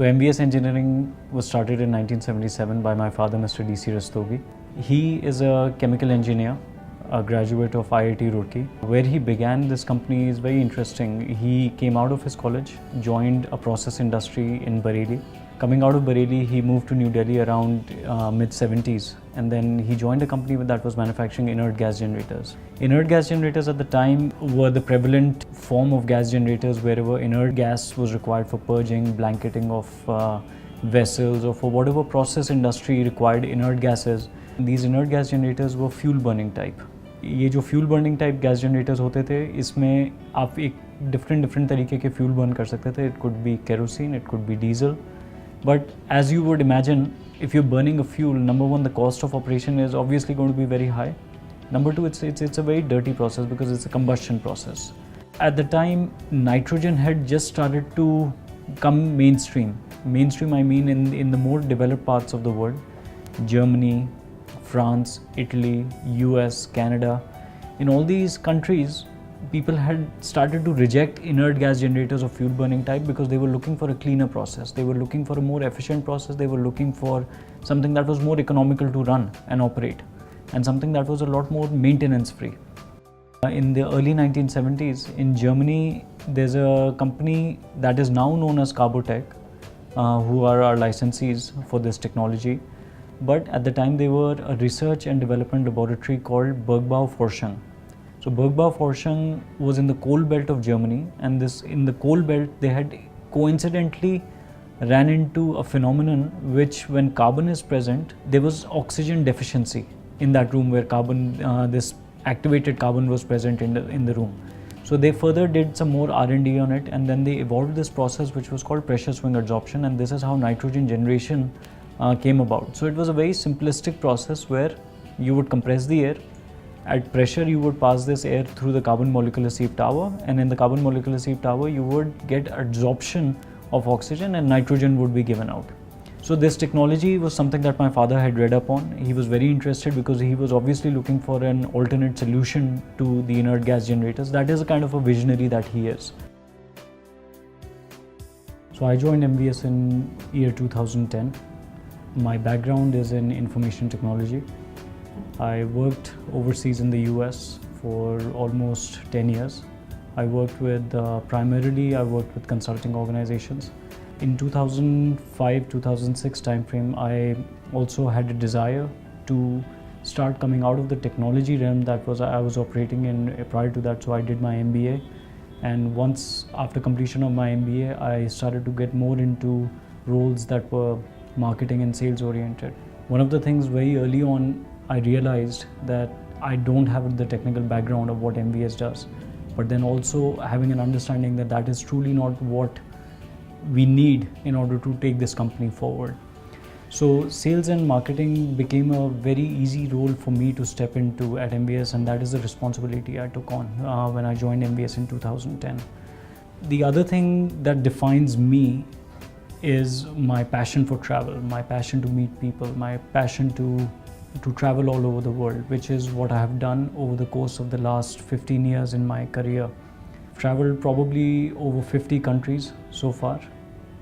So MVS Engineering was started in 1977 by my father, Mr. D.C. Rastogi. He is a chemical engineer, a graduate of IIT Roorkee. Where he began this company is very interesting. He came out of his college, joined a process industry in Bareilly. Coming out of Bareilly, he moved to New Delhi around mid-70s, and then he joined a company that was manufacturing inert gas generators. Inert gas generators at the time were the prevalent form of gas generators wherever inert gas was required for purging, blanketing of vessels, or for whatever process industry required inert gases. These inert gas generators were fuel burning type. ये जो fuel burning type gas generators होते थे, इसमें आप एक different तरीके के fuel burn कर सकते थे. It could be kerosene, it could be diesel. But as you would imagine, if you're burning a fuel, number one, the cost of operation is obviously going to be very high. Number two, it's a very dirty process because it's a combustion process. At the time, nitrogen had just started to come mainstream. Mainstream, I mean in the more developed parts of the world, Germany, France, Italy, US, Canada. In all these countries, people had started to reject inert gas generators of fuel burning type because they were looking for a cleaner process. They were looking for a more efficient process. They were looking for something that was more economical to run and operate, and something that was a lot more maintenance free. In the early 1970s in Germany, there's a company that is now known as Carbotech, who are our licensees for this technology. But at the time they were a research and development laboratory called Bergbau Forschung. So Bergbau Forschung was in the coal belt of Germany, and in the coal belt they had coincidentally ran into a phenomenon which, when carbon is present, there was oxygen deficiency in that room where this activated carbon was present in the room. So they further did some more R&D on it, and then they evolved this process which was called pressure swing adsorption, and this is how nitrogen generation came about. So it was a very simplistic process where you would compress the air. At pressure, you would pass this air through the carbon molecular sieve tower, and in the carbon molecular sieve tower, you would get adsorption of oxygen and nitrogen would be given out. So this technology was something that my father had read up on. He was very interested because he was obviously looking for an alternate solution to the inert gas generators. That is a kind of a visionary that he is. So I joined MVS in year 2010. My background is in information technology. I worked overseas in the US for almost 10 years. I worked with, primarily I worked with consulting organizations. In 2005-2006 timeframe, I also had a desire to start coming out of the technology realm that I was operating in prior to that. So I did my MBA, and once after completion of my MBA, I started to get more into roles that were marketing and sales oriented. One of the things very early on, I realized that I don't have the technical background of what MVS does, but then also having an understanding that that is truly not what we need in order to take this company forward. So sales and marketing became a very easy role for me to step into at MVS, and that is the responsibility I took on when I joined MVS in 2010. The other thing that defines me is my passion for travel, my passion to meet people, my passion to travel all over the world, which is what I have done over the course of the last 15 years in my career. Traveled probably over 50 countries so far,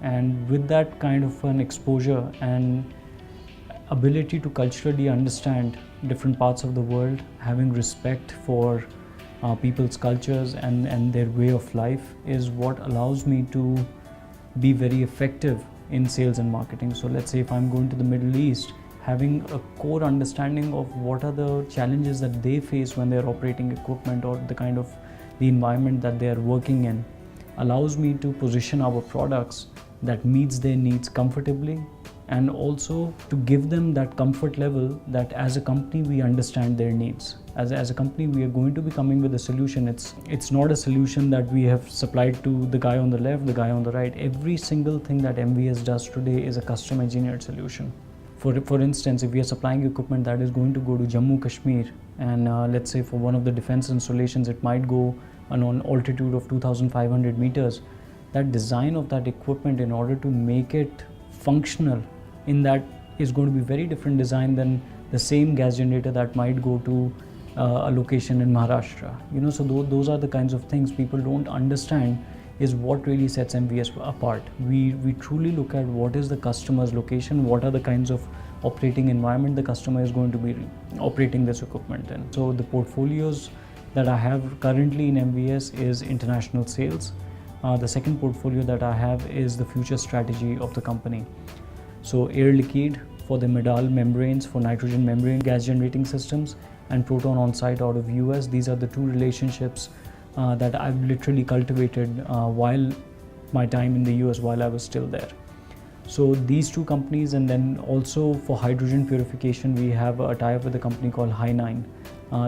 and with that kind of an exposure and ability to culturally understand different parts of the world, having respect for people's cultures and their way of life is what allows me to be very effective in sales and marketing. So let's say if I'm going to the Middle East, having a core understanding of what are the challenges that they face when they're operating equipment, or the kind of the environment that they are working in, allows me to position our products that meets their needs comfortably, and also to give them that comfort level that as a company we understand their needs. As a company, we are going to be coming with a solution. It's not a solution that we have supplied to the guy on the left, the guy on the right. Every single thing that MVS does today is a custom engineered solution. For instance, if we are supplying equipment that is going to go to Jammu Kashmir, and let's say for one of the defense installations, it might go on an altitude of 2,500 meters. That design of that equipment, in order to make it functional in that, is going to be very different design than the same gas generator that might go to a location in Maharashtra. So those are the kinds of things people don't understand is what really sets MVS apart. We truly look at what is the customer's location, what are the kinds of operating environment the customer is going to be operating this equipment in. So the portfolios that I have currently in MVS is international sales. The second portfolio that I have is the future strategy of the company. So Air Liquide for the Medal membranes for nitrogen membrane gas generating systems, and Proton On-Site out of US. These are the two relationships that I've literally cultivated while my time in the US, while I was still there. So these two companies, and then also for hydrogen purification, we have a tie-up with a company called Hy9.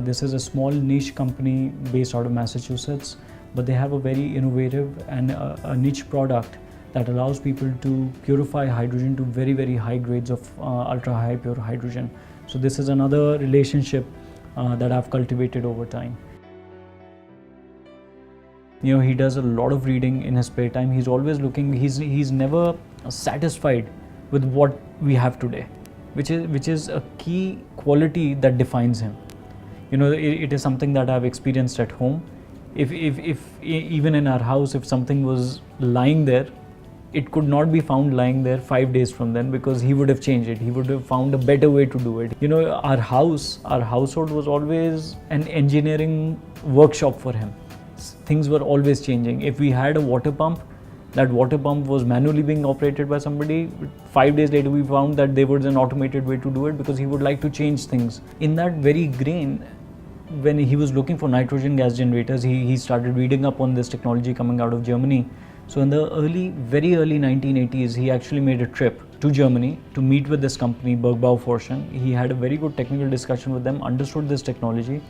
This is a small niche company based out of Massachusetts, but they have a very innovative and a niche product that allows people to purify hydrogen to very, very high grades of ultra high pure hydrogen. So this is another relationship that I've cultivated over time. You know, he does a lot of reading in his spare time. He's always looking, he's never satisfied with what we have today, which is a key quality that defines him. You know, it is something that I've experienced at home. If even in our house, if something was lying there, it could not be found lying there 5 days from then, because he would have changed it. He would have found a better way to do it. You know, our household was always an engineering workshop for him. Things were always changing. If we had a water pump, that water pump was manually being operated by somebody. 5 days later, we found that there was an automated way to do it, because he would like to change things. In that very grain, when he was looking for nitrogen gas generators, he started reading up on this technology coming out of Germany. So in the very early 1980s, he actually made a trip to Germany to meet with this company, Bergbau Forschen. He had a very good technical discussion with them, understood this technology,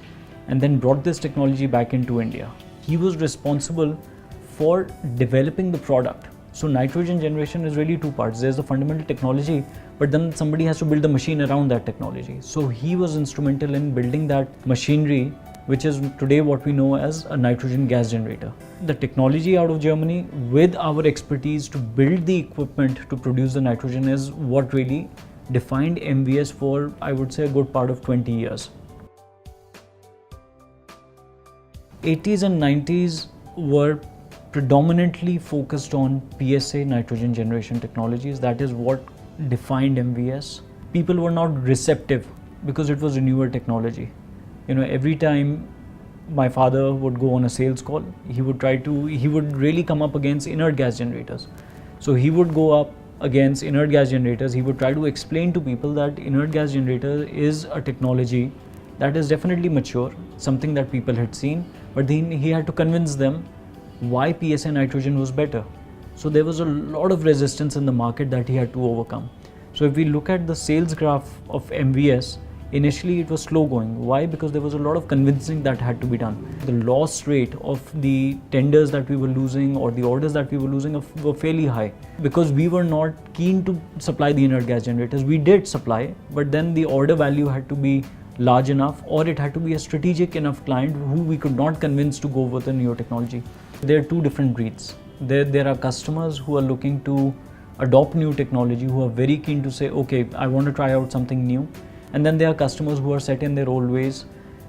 and then brought this technology back into India. He was responsible for developing the product. So nitrogen generation is really two parts. There's the fundamental technology, but then somebody has to build the machine around that technology. So he was instrumental in building that machinery, which is today what we know as a nitrogen gas generator. The technology out of Germany with our expertise to build the equipment to produce the nitrogen is what really defined MVS for, I would say, a good part of 20 years. 80s and 90s were predominantly focused on PSA nitrogen generation technologies. That is what defined MVS. People were not receptive because it was a newer technology. You know, every time my father would go on a sales call, he would really come up against inert gas generators. So he would go up against inert gas generators. He would try to explain to people that inert gas generator is a technology that is definitely mature, something that people had seen, but then he had to convince them why PSA nitrogen was better. So there was a lot of resistance in the market that he had to overcome. So if we look at the sales graph of MVS, initially it was slow going. Why? Because there was a lot of convincing that had to be done. The loss rate of the tenders that we were losing or the orders that we were losing were fairly high, because we were not keen to supply the inert gas generators. We did supply, but then the order value had to be large enough, or it had to be a strategic enough client who we could not convince to go with the new technology. There are two different breeds. There are customers who are looking to adopt new technology, who are very keen to say, okay, I want to try out something new. And then there are customers who are set in their old ways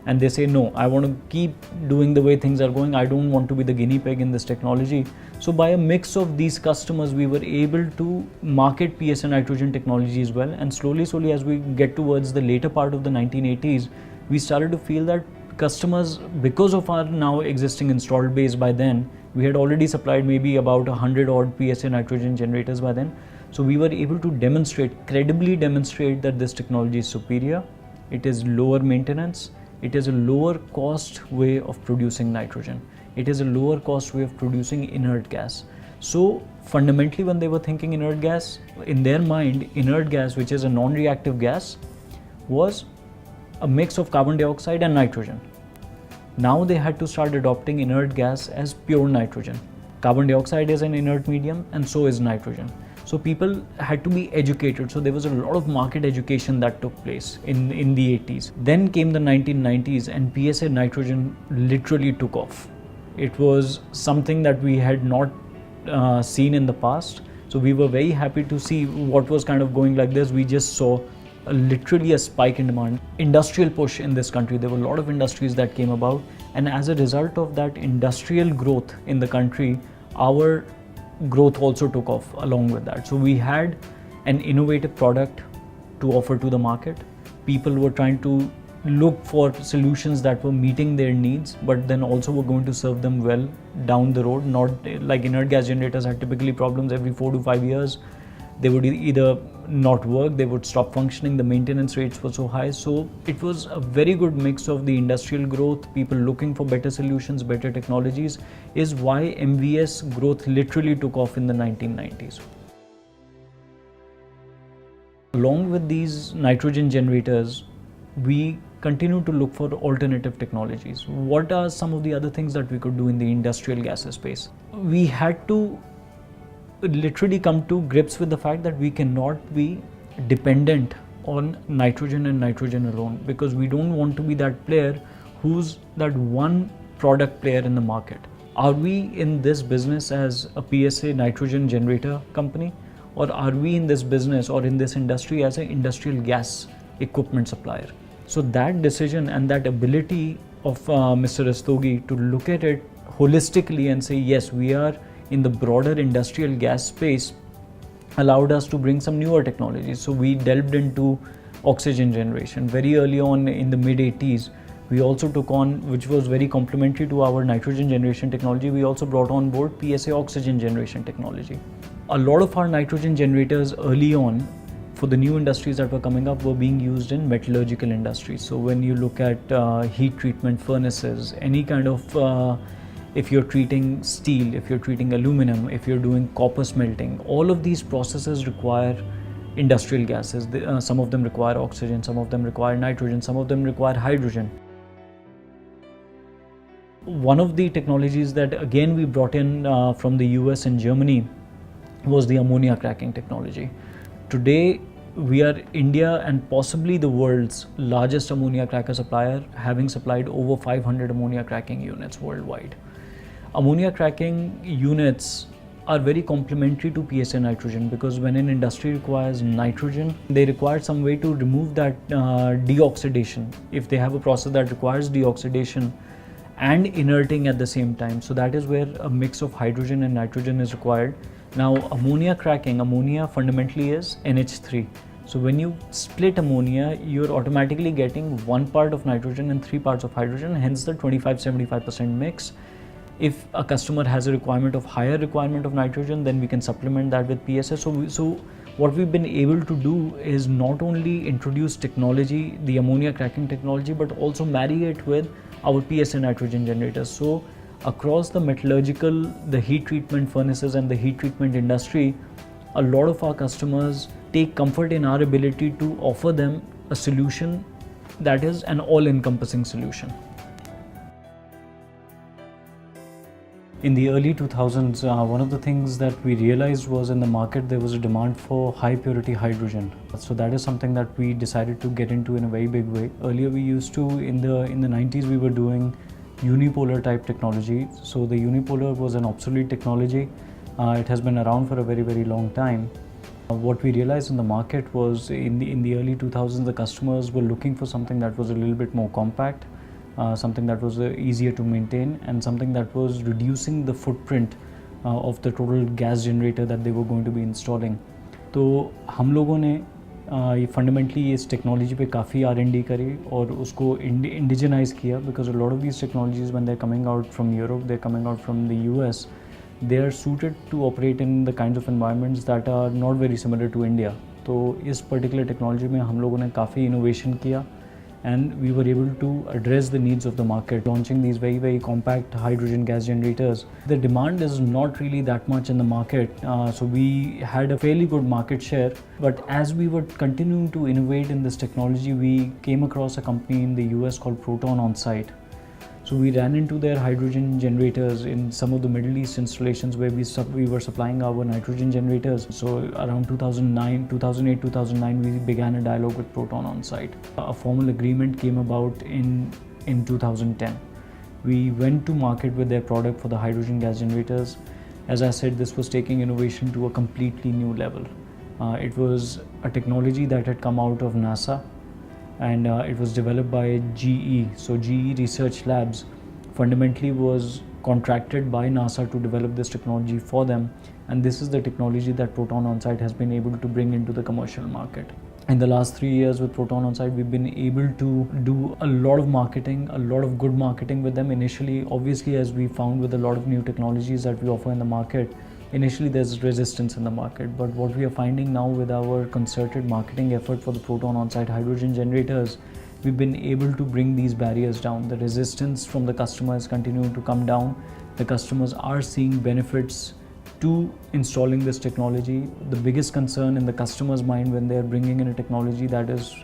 and they say, no, I want to keep doing the way things are going. I don't want to be the guinea pig in this technology. So by a mix of these customers, we were able to market PSA nitrogen technology as well. And slowly as we get towards the later part of the 1980s, we started to feel that customers, because of our now existing installed base by then, we had already supplied maybe about 100 odd PSA nitrogen generators by then. So we were able to credibly demonstrate that this technology is superior, it is lower maintenance, it is a lower cost way of producing nitrogen, it is a lower cost way of producing inert gas. So fundamentally, when they were thinking inert gas, in their mind, inert gas, which is a non-reactive gas, was a mix of carbon dioxide and nitrogen. Now they had to start adopting inert gas as pure nitrogen. Carbon dioxide is an inert medium and so is nitrogen. So people had to be educated. So there was a lot of market education that took place in the 80s. Then came the 1990s and PSA nitrogen literally took off. It was something that we had not seen in the past. So we were very happy to see what was kind of going like this. We just saw literally a spike in demand. Industrial push in this country. There were a lot of industries that came about, and as a result of that industrial growth in the country, our growth also took off along with that. So we had an innovative product to offer to the market. People were trying to look for solutions that were meeting their needs, but then also were going to serve them well down the road. Not like inert gas generators had typically problems every 4 to 5 years. They would either not work, they would stop functioning, the maintenance rates were so high. So it was a very good mix of the industrial growth, people looking for better solutions, better technologies, is why MVS growth literally took off in the 1990s. Along with these nitrogen generators, we continue to look for alternative technologies. What are some of the other things that we could do in the industrial gases space? We had to literally come to grips with the fact that we cannot be dependent on nitrogen and nitrogen alone, because we don't want to be that player who's that one product player in the market. Are we in this business as a PSA nitrogen generator company, or are we in this business or in this industry as an industrial gas equipment supplier? So that decision and that ability of Mr. Rastogi to look at it holistically and say, yes, we are in the broader industrial gas space, allowed us to bring some newer technologies. So we delved into oxygen generation. Very early on in the mid-80s, we also took on, which was very complementary to our nitrogen generation technology, we also brought on board PSA oxygen generation technology. A lot of our nitrogen generators early on for the new industries that were coming up were being used in metallurgical industries. So when you look at heat treatment furnaces, any kind of if you're treating steel, if you're treating aluminum, if you're doing copper smelting, all of these processes require industrial gases. Some of them require oxygen, some of them require nitrogen, some of them require hydrogen. One of the technologies that again we brought in from the US and Germany was the ammonia cracking technology. Today, we are India and possibly the world's largest ammonia cracker supplier, having supplied over 500 ammonia cracking units worldwide. Ammonia cracking units are very complementary to PSA nitrogen, because when an industry requires nitrogen, they require some way to remove that deoxidation. If they have a process that requires deoxidation and inerting at the same time, so that is where a mix of hydrogen and nitrogen is required. Now, ammonia cracking, ammonia fundamentally is NH3. So when you split ammonia, you're automatically getting 1 part of nitrogen and 3 parts of hydrogen, hence the 25-75% mix. If a customer has a higher requirement of nitrogen, then we can supplement that with PSA. So what we've been able to do is not only introduce technology, the ammonia cracking technology, but also marry it with our PSA nitrogen generators. So across the metallurgical, the heat treatment furnaces and the heat treatment industry, a lot of our customers take comfort in our ability to offer them a solution that is an all-encompassing solution. In the early 2000s, one of the things that we realized was in the market there was a demand for high purity hydrogen. So that is something that we decided to get into in a very big way. Earlier we used to, in the 90s, we were doing unipolar type technology. So the unipolar was an obsolete technology. It has been around for a very, very long time. What we realized in the market was in the early 2000s, the customers were looking for something that was a little bit more compact, something that was easier to maintain, and something that was reducing the footprint of the total gas generator that they were going to be installing. तो हम लोगों ने ये fundamentally इस technology पे काफ़ी R&D करी और उसको इंडिजनाइज किया, because a lot of these technologies when they are coming out from Europe, they are coming out from the US, they are suited to operate in the kinds of environments that are not very similar to India. तो इस particular technology में हम लोगों ने काफ़ी innovation किया, and we were able to address the needs of the market, launching these very, very compact hydrogen gas generators. The demand is not really that much in the market, so we had a fairly good market share. But as we were continuing to innovate in this technology, we came across a company in the US called Proton On-Site. So we ran into their hydrogen generators in some of the Middle East installations where we were supplying our nitrogen generators. So around 2008, 2009, we began a dialogue with Proton On-Site. A formal agreement came about in 2010. We went to market with their product for the hydrogen gas generators. As I said, this was taking innovation to a completely new level. It was a technology that had come out of NASA, and it was developed by GE. So GE Research Labs fundamentally was contracted by NASA to develop this technology for them, and this is the technology that Proton On-Site has been able to bring into the commercial market. In the last 3 years with Proton On-Site, we've been able to do a lot of marketing, a lot of good marketing with them. Initially, obviously, as we found with a lot of new technologies that we offer in the market, initially there's resistance in the market. But what we are finding now with our concerted marketing effort for the Proton On-Site hydrogen generators, we've been able to bring these barriers down. The resistance from the customers is continuing to come down. The customers are seeing benefits to installing this technology. The biggest concern in the customer's mind when they're bringing in a technology that is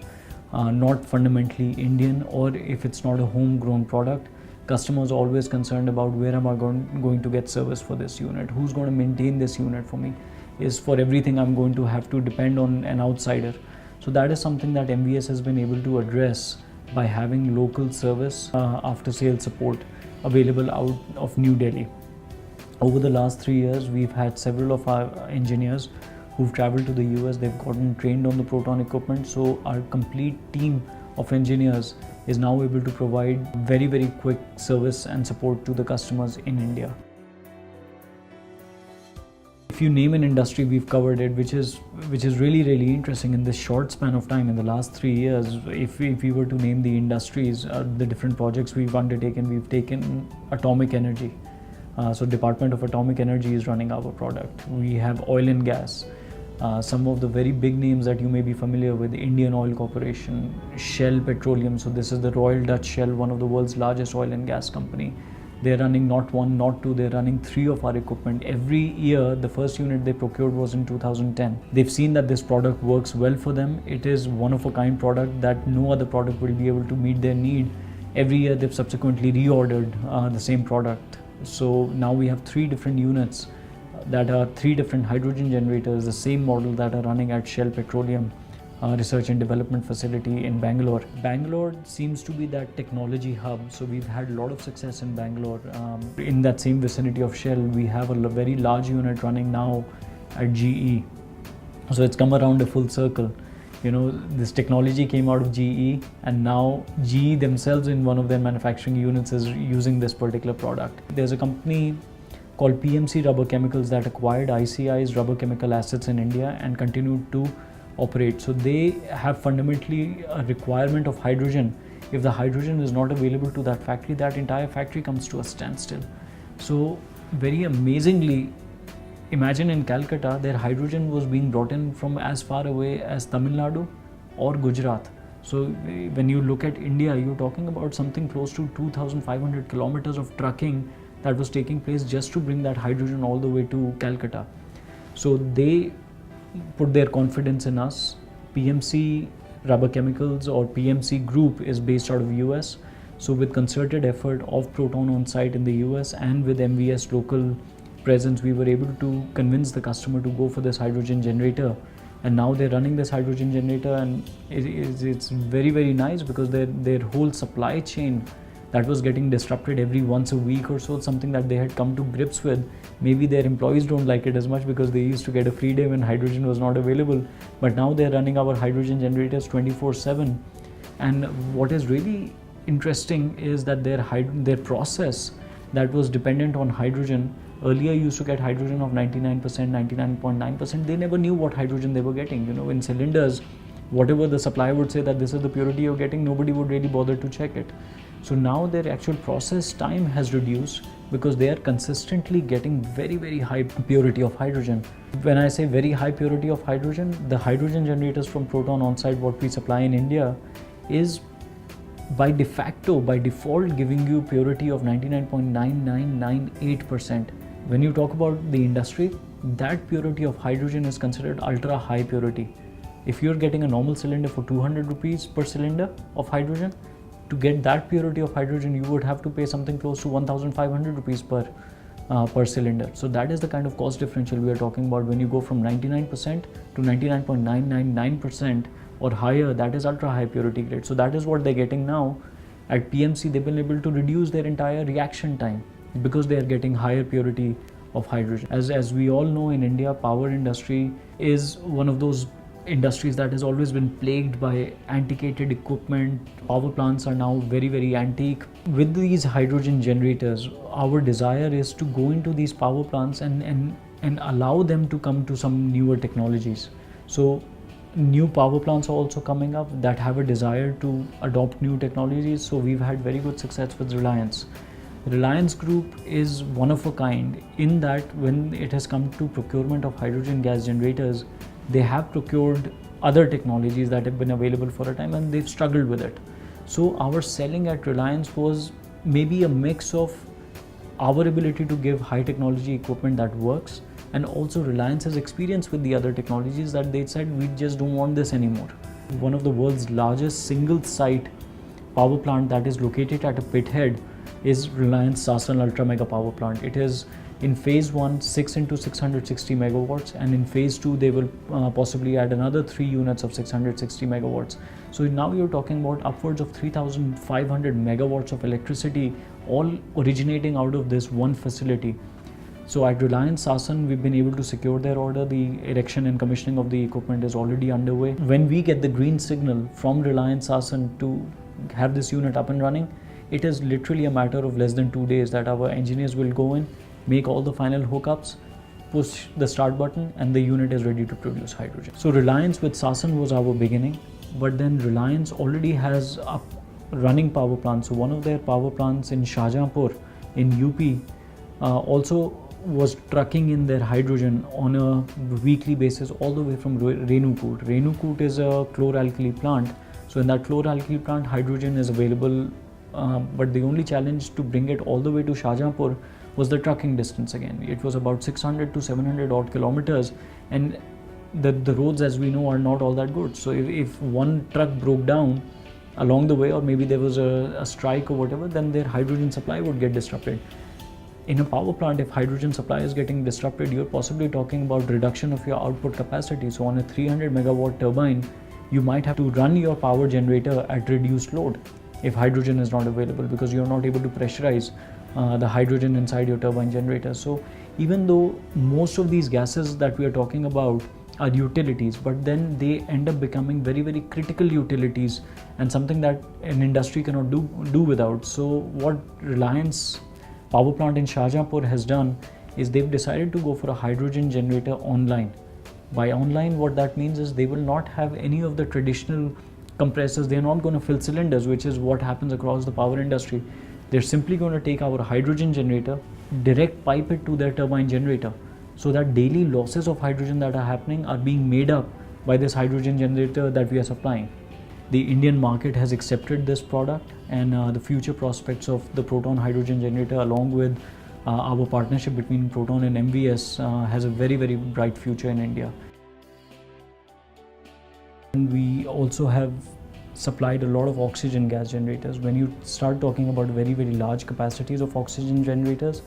not fundamentally Indian, or if it's not a homegrown product, customers are always concerned about where am I going to get service for this unit, who's going to maintain this unit for me, is for everything I'm going to have to depend on an outsider. So that is something that MVS has been able to address by having local service after sales support available out of New Delhi. Over the last 3 years, we've had several of our engineers who've traveled to the US. They've gotten trained on the Proton equipment. So our complete team of engineers is now able to provide very, very quick service and support to the customers in India. If you name an industry, we've covered it, which is really, really interesting in this short span of time. In the last 3 years, if we were to name the industries, the different projects we've undertaken, we've taken atomic energy. So Department of Atomic Energy is running our product. We have oil and gas. Some of the very big names that you may be familiar with: Indian Oil Corporation, Shell Petroleum. So this is the Royal Dutch Shell, one of the world's largest oil and gas company. They're running not one, not two, they're running 3 of our equipment. Every year, the first unit they procured was in 2010. They've seen that this product works well for them. It is one of a kind product that no other product will be able to meet their need. Every year, they've subsequently reordered the same product. So now we have 3 different units that are 3 different hydrogen generators, the same model that are running at Shell Petroleum Research and Development Facility in Bangalore. Bangalore seems to be that technology hub, so we've had a lot of success in Bangalore. In that same vicinity of Shell, we have a very large unit running now at GE. So it's come around a full circle. You know, this technology came out of GE, and now GE themselves in one of their manufacturing units is using this particular product. There's a company called PMC Rubber Chemicals that acquired ICI's rubber chemical assets in India and continued to operate. So they have fundamentally a requirement of hydrogen. If the hydrogen is not available to that factory, that entire factory comes to a standstill. So very amazingly, imagine in Calcutta, their hydrogen was being brought in from as far away as Tamil Nadu or Gujarat. So when you look at India, you're talking about something close to 2,500 kilometers of trucking that was taking place just to bring that hydrogen all the way to Calcutta. So they put their confidence in us. PMC Rubber Chemicals, or PMC Group, is based out of US. So with concerted effort of Proton On-Site in the US and with MVS local presence, we were able to convince the customer to go for this hydrogen generator, and now they're running this hydrogen generator, and it's very, very nice because their whole supply chain that was getting disrupted every once a week or so, something that they had come to grips with. Maybe their employees don't like it as much because they used to get a free day when hydrogen was not available, but now they're running our hydrogen generators 24/7. And what is really interesting is that their process that was dependent on hydrogen, earlier used to get hydrogen of 99%, 99.9%. They never knew what hydrogen they were getting. You know, in cylinders, whatever the supplier would say that this is the purity you're getting, nobody would really bother to check it. So now their actual process time has reduced because they are consistently getting very, very high purity of hydrogen. When I say very high purity of hydrogen, the hydrogen generators from Proton On-Site, what we supply in India, is by default giving you purity of 99.9998%. When you talk about the industry, that purity of hydrogen is considered ultra high purity. If you're getting a normal cylinder for 200 rupees per cylinder of hydrogen, to get that purity of hydrogen, you would have to pay something close to 1,500 rupees per cylinder. So that is the kind of cost differential we are talking about. When you go from 99% to 99.999% or higher, that is ultra high purity grade. So that is what they're getting now. At PMC, they've been able to reduce their entire reaction time because they are getting higher purity of hydrogen. As we all know, in India, power industry is one of those industries that has always been plagued by antiquated equipment. Power plants are now very, very antique. With these hydrogen generators, our desire is to go into these power plants and allow them to come to some newer technologies. So new power plants are also coming up that have a desire to adopt new technologies. So we've had very good success with Reliance. Reliance Group is one of a kind in that when it has come to procurement of hydrogen gas generators, they have procured other technologies that have been available for a time and they've struggled with it. So our selling at Reliance was maybe a mix of our ability to give high technology equipment that works, and also Reliance's experience with the other technologies that they said we just don't want this anymore. One of the world's largest single site power plant that is located at a pit head is Reliance Saasan Ultra Mega Power Plant. It is in phase 1 6 into 660 megawatts, and in phase 2 they will possibly add another 3 units of 660 megawatts. So now you're talking about upwards of 3,500 megawatts of electricity, all originating out of this one facility. So at Reliance Saasan, we've been able to secure their order. The erection and commissioning of the equipment is already underway. When we get the green signal from Reliance Saasan to have this unit up and running, it is literally a matter of less than 2 days that our engineers will go in, make all the final hookups, push the start button, and the unit is ready to produce hydrogen. So Reliance with Saasan was our beginning, but then Reliance already has a running power plant. So one of their power plants in Shahjahanpur in UP also was trucking in their hydrogen on a weekly basis all the way from Renukoot. Renukoot is a chlor-alkali plant. So in that chlor-alkali plant, hydrogen is available, but the only challenge to bring it all the way to Shahjahanpur was the trucking distance again. It was about 600 to 700 odd kilometers, and the roads, as we know, are not all that good. So if one truck broke down along the way, or maybe there was a strike or whatever, then their hydrogen supply would get disrupted. In a power plant, if hydrogen supply is getting disrupted, you're possibly talking about reduction of your output capacity. So on a 300 megawatt turbine, you might have to run your power generator at reduced load if hydrogen is not available, because you're not able to pressurize the hydrogen inside your turbine generator. So even though most of these gases that we are talking about are utilities, but then they end up becoming very, very critical utilities and something that an industry cannot do without. So what Reliance power plant in Shahjahanpur has done is they've decided to go for a hydrogen generator online. By online, what that means is they will not have any of the traditional compressors. They're not going to fill cylinders, which is what happens across the power industry. They're simply going to take our hydrogen generator, direct pipe it to their turbine generator, so that daily losses of hydrogen that are happening are being made up by this hydrogen generator that we are supplying. The Indian market has accepted this product, and the future prospects of the Proton hydrogen generator, along with our partnership between Proton and MVS, has a very, very bright future in India. And we also have supplied a lot of oxygen gas generators. When you start talking about very, very large capacities of oxygen generators,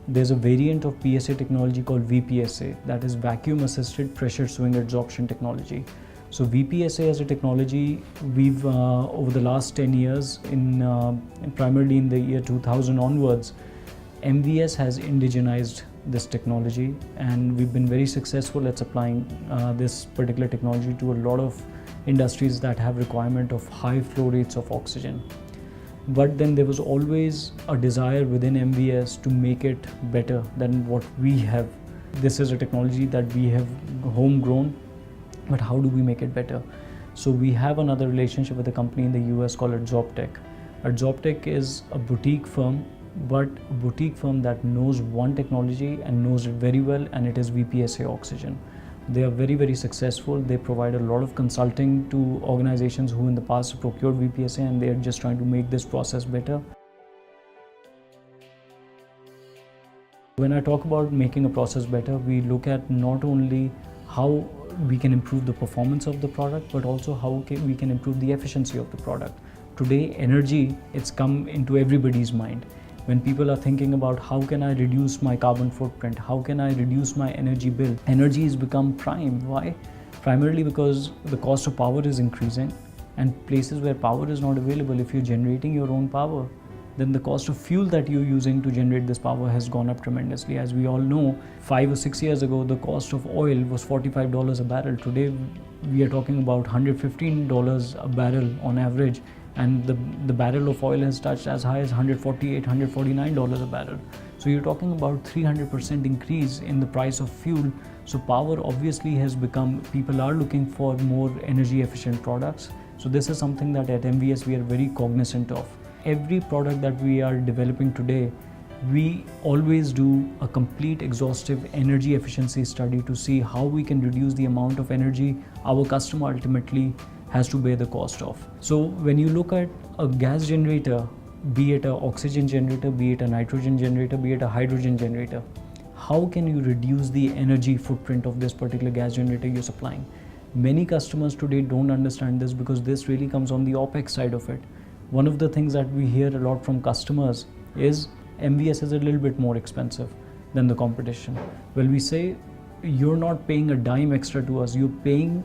there's a variant of PSA technology called VPSA, that is vacuum assisted pressure swing adsorption technology. So VPSA as a technology, we've over the last 10 years, primarily in the year 2000 onwards, MVS has indigenized this technology, and we've been very successful at supplying this particular technology to a lot of industries that have requirement of high flow rates of oxygen. But then there was always a desire within MVS to make it better than what we have. This is a technology that we have homegrown, but how do we make it better? So we have another relationship with a company in the US called Adsorptech. Adsorptech is a boutique firm, but a boutique firm that knows one technology and knows it very well, and it is VPSA oxygen. They are very, very successful. They provide a lot of consulting to organizations who in the past have procured VPSA, and they are just trying to make this process better. When I talk about making a process better, we look at not only how we can improve the performance of the product, but also how we can improve the efficiency of the product. Today, energy, it's come into everybody's mind. When people are thinking about how can I reduce my carbon footprint, how can I reduce my energy bill, energy has become prime. Why? Primarily because the cost of power is increasing, and places where power is not available, if you're generating your own power, then the cost of fuel that you're using to generate this power has gone up tremendously. As we all know, 5 or 6 years ago, the cost of oil was $45 a barrel. Today, we are talking about $115 a barrel on average, and the barrel of oil has touched as high as $148, $149 a barrel. So you're talking about 300% increase in the price of fuel. So power obviously has become, people are looking for more energy efficient products. So this is something that at MVS we are very cognizant of. Every product that we are developing today, we always do a complete exhaustive energy efficiency study to see how we can reduce the amount of energy our customer ultimately has to bear the cost of. So when you look at a gas generator, be it an oxygen generator, be it a nitrogen generator, be it a hydrogen generator, how can you reduce the energy footprint of this particular gas generator you're supplying? Many customers today don't understand this because this really comes on the OPEX side of it. One of the things that we hear a lot from customers is MVS is a little bit more expensive than the competition. Well, we say you're not paying a dime extra to us, you're paying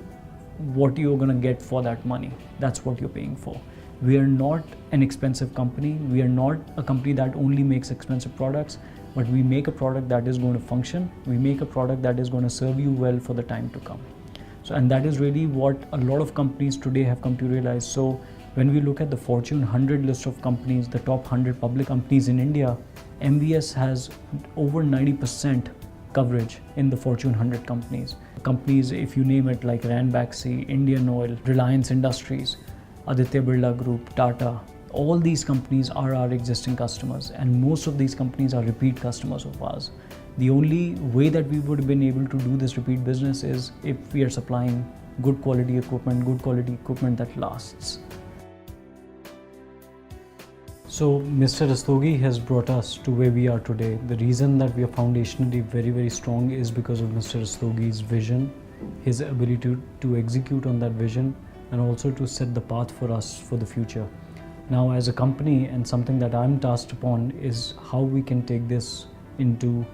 what you're going to get for that money. That's what you're paying for. We are not an expensive company. We are not a company that only makes expensive products, but we make a product that is going to function. We make a product that is going to serve you well for the time to come. So, and that is really what a lot of companies today have come to realize. So when we look at the Fortune 100 list of companies, the top 100 public companies in India, MVS has over 90% coverage in the Fortune 100 companies. Companies, if you name it, like Ranbaxy, Indian Oil, Reliance Industries, Aditya Birla Group, Tata, all these companies are our existing customers, and most of these companies are repeat customers of ours. The only way that we would have been able to do this repeat business is if we are supplying good quality equipment that lasts. So Mr. Rastogi has brought us to where we are today. The reason that we are foundationally very, very strong is because of Mr. Rastogi's vision, his ability to execute on that vision, and also to set the path for us for the future. Now, as a company, and something that I'm tasked upon is how we can take this into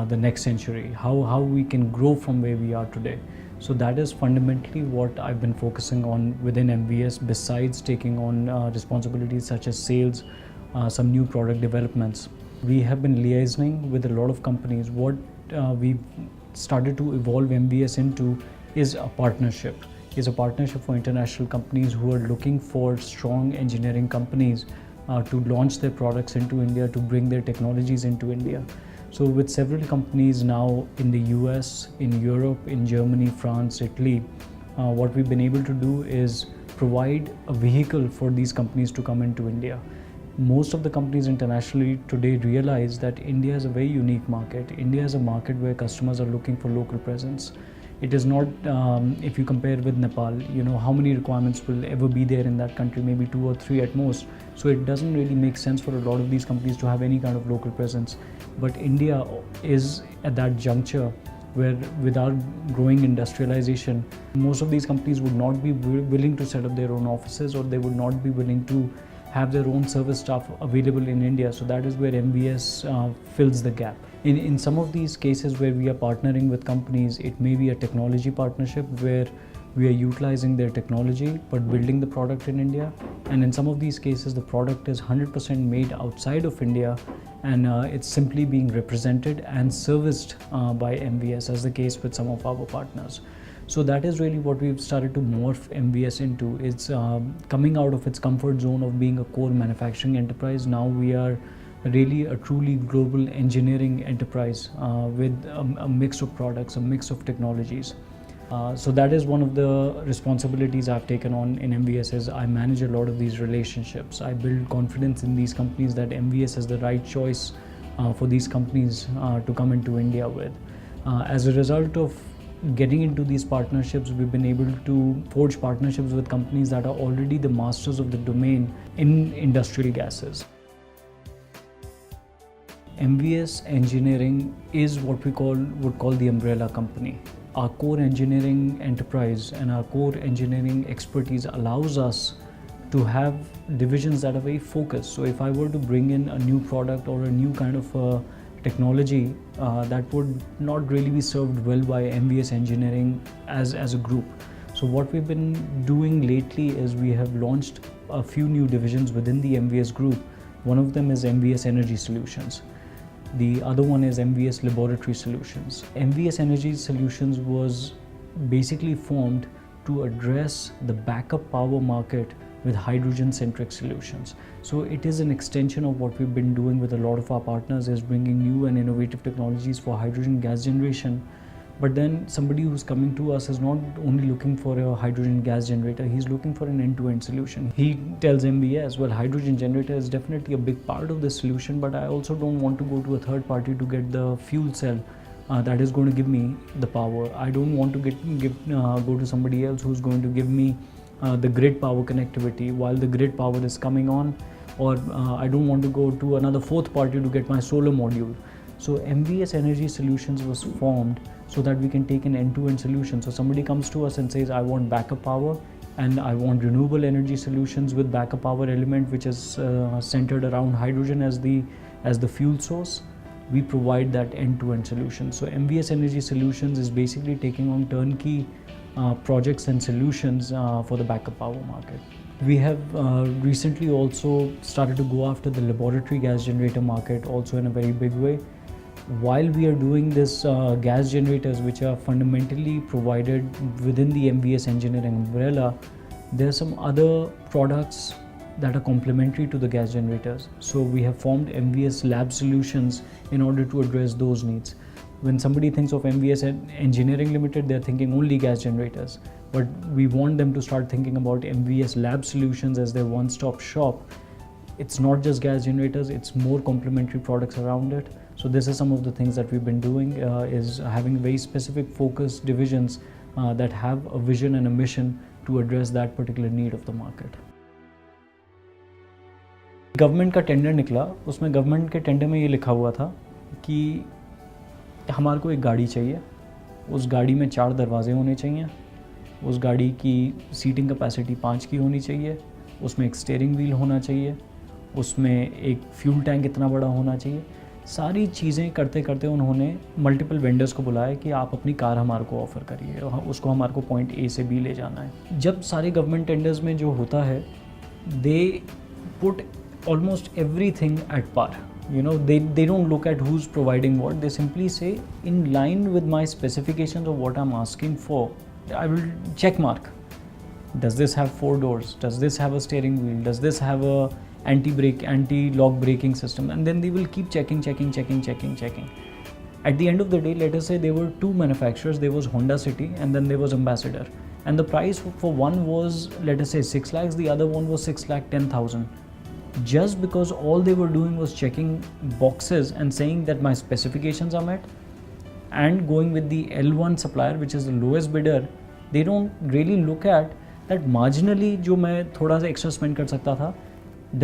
the next century, how we can grow from where we are today. So that is fundamentally what I've been focusing on within MVS, besides taking on responsibilities such as sales, some new product developments. We have been liaising with a lot of companies. What we've started to evolve MVS into is a partnership. Is a partnership for international companies who are looking for strong engineering companies to launch their products into India, to bring their technologies into India. So with several companies now in the US, in Europe, in Germany, France, Italy, what we've been able to do is provide a vehicle for these companies to come into India. Most of the companies internationally today realize that India is a very unique market. India is a market where customers are looking for local presence. It is not, if you compare with Nepal, how many requirements will ever be there in that country, maybe 2 or 3 at most. So it doesn't really make sense for a lot of these companies to have any kind of local presence. But India is at that juncture where with our growing industrialization, most of these companies would not be willing to set up their own offices, or they would not be willing to have their own service staff available in India. So that is where MVS fills the gap. In some of these cases where we are partnering with companies, it may be a technology partnership where we are utilizing their technology but building the product in India. And in some of these cases, the product is 100% made outside of India, and it's simply being represented and serviced by MVS, as the case with some of our partners. So that is really what we've started to morph MVS into. It's coming out of its comfort zone of being a core manufacturing enterprise. Now we are really a truly global engineering enterprise with a mix of products, a mix of technologies. So that is one of the responsibilities I've taken on in MVS. Is I manage a lot of these relationships. I build confidence in these companies that MVS is the right choice for these companies to come into India with. As a result of getting into these partnerships, we've been able to forge partnerships with companies that are already the masters of the domain in industrial gases. MVS Engineering is what we would call the umbrella company. Our core engineering enterprise and our core engineering expertise allows us to have divisions that are very focused. So if I were to bring in a new product or a new kind of technology that would not really be served well by MVS Engineering as a group. So what we've been doing lately is we have launched a few new divisions within the MVS group. One of them is MVS Energy Solutions. The other one is MVS Laboratory Solutions. MVS Energy Solutions was basically formed to address the backup power market with hydrogen-centric solutions. So it is an extension of what we've been doing with a lot of our partners, is bringing new and innovative technologies for hydrogen gas generation. But then somebody who's coming to us is not only looking for a hydrogen gas generator, he's looking for an end-to-end solution. He tells MVS, well, hydrogen generator is definitely a big part of this solution, but I also don't want to go to a third party to get the fuel cell that is going to give me the power. I don't want to go to somebody else who's going to give me the grid power connectivity while the grid power is coming on, or I don't want to go to another fourth party to get my solar module. So MVS Energy Solutions was formed so that we can take an end-to-end solution. So somebody comes to us and says, I want backup power and I want renewable energy solutions with backup power element which is centered around hydrogen as the fuel source. We provide that end-to-end solution. So MVS Energy Solutions is basically taking on turnkey projects and solutions for the backup power market. We have recently also started to go after the laboratory gas generator market also in a very big way. While we are doing this gas generators which are fundamentally provided within the MVS engineering umbrella, there are some other products that are complementary to the gas generators. So we have formed MVS Lab Solutions in order to address those needs. When somebody thinks of MVS Engineering Limited, they're thinking only gas generators. But we want them to start thinking about MVS Lab Solutions as their one-stop shop. It's not just gas generators, it's more complementary products around it. So this is some of the things that we've been doing, is having very specific focus divisions that have a vision and a mission to address that particular need of the market. Government का tender निकला, उसमें government के tender में ये लिखा हुआ था कि हमारे को एक गाड़ी चाहिए, उस गाड़ी में 4 दरवाजे होने चाहिए, उस गाड़ी की सीटिंग कैपेसिटी 5 की होनी चाहिए, उसमें एक स्टीयरिंग व्हील होना चाहिए, उसमें एक फ्यूल टैंक इतना बड़ा होना चाहिए। सारी चीज़ें करते करते उन्होंने मल्टीपल वेंडर्स को बुलाया कि आप अपनी कार हमारे को ऑफ़र करिए, उसको हमारे को पॉइंट ए से बी ले जाना है। जब सारे गवर्नमेंट टेंडर्स में जो होता है, they put almost everything at par. You know, they don't look at who's providing what. They simply say, in line with my specifications of what I'm asking for, I will check mark. Does this have 4 doors? Does this have a steering wheel? Does this have a anti-brake, anti-lock braking system? And then they will keep checking. At the end of the day, let us say there were 2 manufacturers. There was Honda City and then there was Ambassador. And the price for one was, let us say 6 lakhs, the other one was 6,10,000. Just because all they were doing was checking boxes and saying that my specifications are met and going with the L1 supplier which is the lowest bidder, they don't really look at that marginally जो मैं थोड़ा सा extra spend कर सकता था,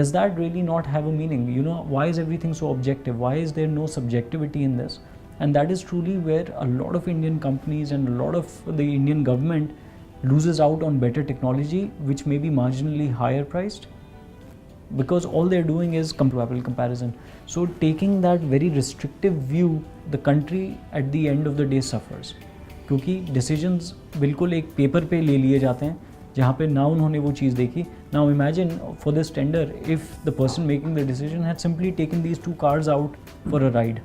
does that really not have a meaning? You know, why is everything so objective? Why is there no subjectivity in this? And that is truly where a lot of Indian companies and a lot of the Indian government loses out on better technology which may be marginally higher priced, because all they're doing is comparable comparison. So taking that very restrictive view, the country at the end of the day suffers, क्योंकि decisions बिल्कुल एक paper पे ले लिए जाते हैं जहाँ पे ना उन्होंने वो चीज़ देखी. Now imagine for this tender, if the person making the decision had simply taken these 2 cars out for a ride,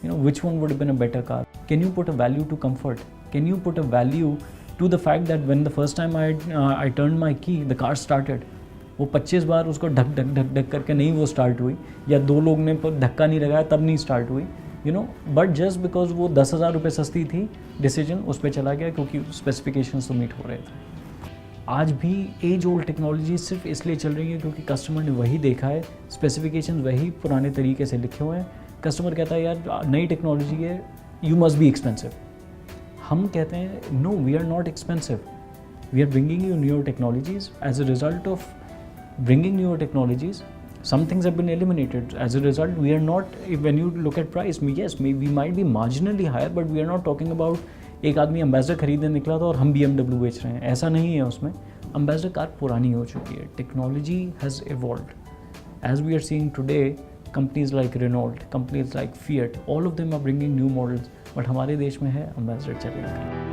you know, which one would have been a better car? Can you put a value to comfort? Can you put a value to the fact that when the first time I turned my key, the car started? वो 25 बार उसको ढक ढक करके नहीं वो start हुई, या 2 लोग ने धक्का नहीं लगाया तब नहीं स्टार्ट हुई, you know, but just because वो 10,000 रुपये सस्ती थी, डिसीजन उस पर चला गया क्योंकि स्पेसिफिकेशंस तो मीट हो रहे थे. आज भी एज ओल्ड टेक्नोलॉजी सिर्फ इसलिए चल रही है क्योंकि कस्टमर ने वही देखा है, स्पेसिफिकेशन वही पुराने तरीके से लिखे हुए हैं. कस्टमर कहता है यार नई टेक्नोलॉजी है, यू मस्ट बी एक्सपेंसिव. हम कहते हैं no, we are not expensive, we are bringing you newer technologies. As a result of bringing newer technologies, some things have been eliminated. As a result, we are not, when you look at price, yes, we might be marginally higher, but we are not talking about एक आदमी Ambassador खरीदने निकला था और हम BMW बेच रहे हैं, ऐसा नहीं है. उसमें Ambassador कार पुरानी हो चुकी है. Technology has evolved. As we are seeing today, companies like Renault, companies like Fiat, all of them are bringing new models, but हमारे देश में है Ambassador चलेगा.